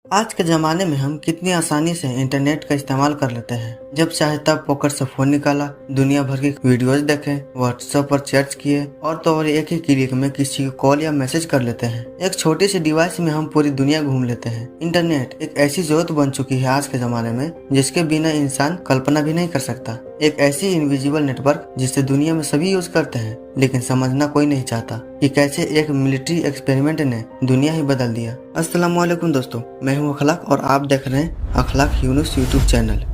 आज के ज़माने में हम कितनी आसानी से इंटरनेट का इस्तेमाल कर लेते हैं। जब चाहे तब पॉकेट से फ़ोन निकाला, दुनिया भर की वीडियोस देखे, व्हाट्सएप पर चैट्स किए और तो और एक ही क्लिक में किसी को कॉल या मैसेज कर लेते हैं। एक छोटी सी डिवाइस में हम पूरी दुनिया घूम लेते हैं। इंटरनेट एक ऐसी जरूरत बन चुकी है आज के ज़माने में जिसके बिना इंसान कल्पना भी नहीं कर सकता। एक ऐसी इनविजिबल नेटवर्क जिसे दुनिया में सभी यूज करते हैं, लेकिन समझना कोई नहीं चाहता कि कैसे एक मिलिट्री एक्सपेरिमेंट ने दुनिया ही बदल दिया। अस्सलाम वालेकुम दोस्तों, मैं हूं अखलाक और आप देख रहे हैं अखलाक यूनुस यूट्यूब चैनल।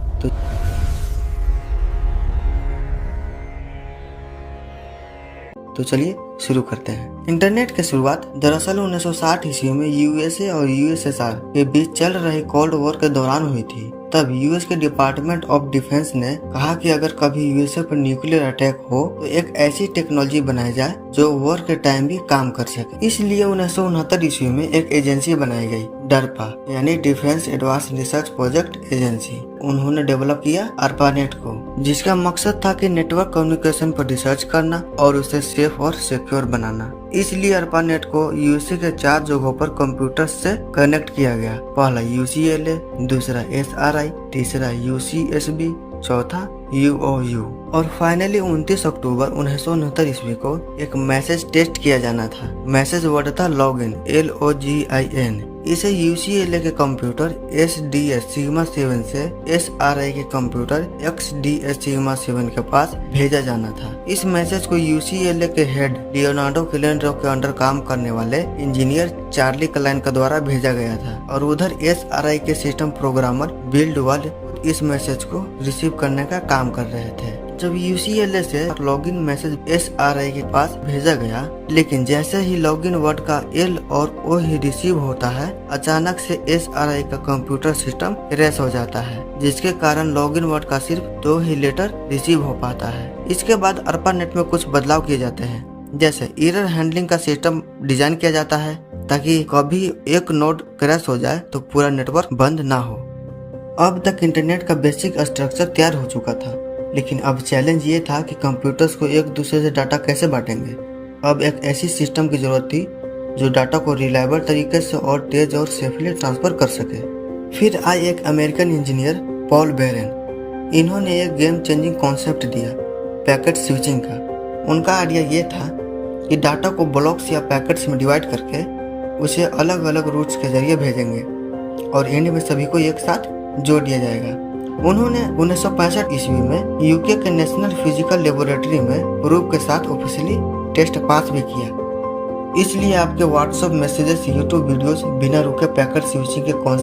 तो चलिए शुरू करते हैं। इंटरनेट की शुरुआत दरअसल 1960 ईस्वी में यूएसए और यूएसएसआर के बीच चल रहे कोल्ड वॉर के दौरान हुई थी। तब यूएस के डिपार्टमेंट ऑफ डिफेंस ने कहा कि अगर कभी यूएसए पर न्यूक्लियर अटैक हो तो एक ऐसी टेक्नोलॉजी बनाई जाए जो वॉर के टाइम भी काम कर सके। इसलिए 1969 ईस्वी में एक एजेंसी बनाई गई, डरपा यानी defence advance research project agency. उन्होंने डेवलप किया ARPANET को, जिसका मकसद था कि नेटवर्क कम्युनिकेशन पर रिसर्च करना और उसे सेफ और सिक्योर बनाना। इसलिए ARPANET को यूएसए के 4 जगहों पर कंप्यूटर से कनेक्ट किया गया। पहला UCLA, दूसरा SRI, तीसरा UCSB, चौथा UOU और फाइनली 29 अक्टूबर 1969 ईस्वी को एक मैसेज टेस्ट किया जाना था। मैसेज वर्ड था लॉगिन, LOGIN। इसे UCLA के कंप्यूटर SDS सिग्मा 7 से SRI के कंप्यूटर XDS सिग्मा 7 के पास भेजा जाना था। इस मैसेज को UCLA के हेड लियोनार्डो किलेंड्रो के अंडर काम करने वाले इंजीनियर चार्ली क्लाइन के द्वारा भेजा गया था और उधर SRI के सिस्टम प्रोग्रामर बिल डुवाल इस मैसेज को रिसीव करने का काम कर रहे थे। जब UCLA से लॉगिन मैसेज SRI के पास भेजा गया, लेकिन जैसे ही लॉगिन वर्ड का L और O ही रिसीव होता है, अचानक से SRI का कंप्यूटर सिस्टम क्रैश हो जाता है, जिसके कारण लॉगिन वर्ड का सिर्फ 2 ही लेटर रिसीव हो पाता है। इसके बाद ARPANET में कुछ बदलाव किए जाते हैं, जैसे एरर हैंडलिंग का सिस्टम डिजाइन किया जाता है ताकि कभी एक नोड क्रैश हो जाए तो पूरा नेटवर्क बंद ना हो। अब तक इंटरनेट का बेसिक स्ट्रक्चर तैयार हो चुका था, लेकिन अब चैलेंज ये था कि कंप्यूटर्स को एक दूसरे से डाटा कैसे बांटेंगे। अब एक ऐसी सिस्टम की जरूरत थी जो डाटा को रिलायबल तरीके से और तेज और सेफली ट्रांसफर कर सके। फिर आए एक अमेरिकन इंजीनियर पॉल बेरेन। इन्होंने एक गेम चेंजिंग कॉन्सेप्ट दिया, पैकेट स्विचिंग का। उनका आइडिया ये था कि डाटा को ब्लॉक्स या पैकेट्स में डिवाइड करके उसे अलग अलग रूट्स के जरिए भेजेंगे और एंड में सभी को एक साथ जोड़ दिया जाएगा। उन्होंने 1965 ईस्वी में यूके के नेशनल फिजिकल लेबोरेटरी में प्रूफ के साथ ऑफिशियली टेस्ट पास भी किया। इसलिए आपके व्हाट्सएप मैसेजेस, यूट्यूब वीडियोस बिना रुके पैकेट स्विचिंग के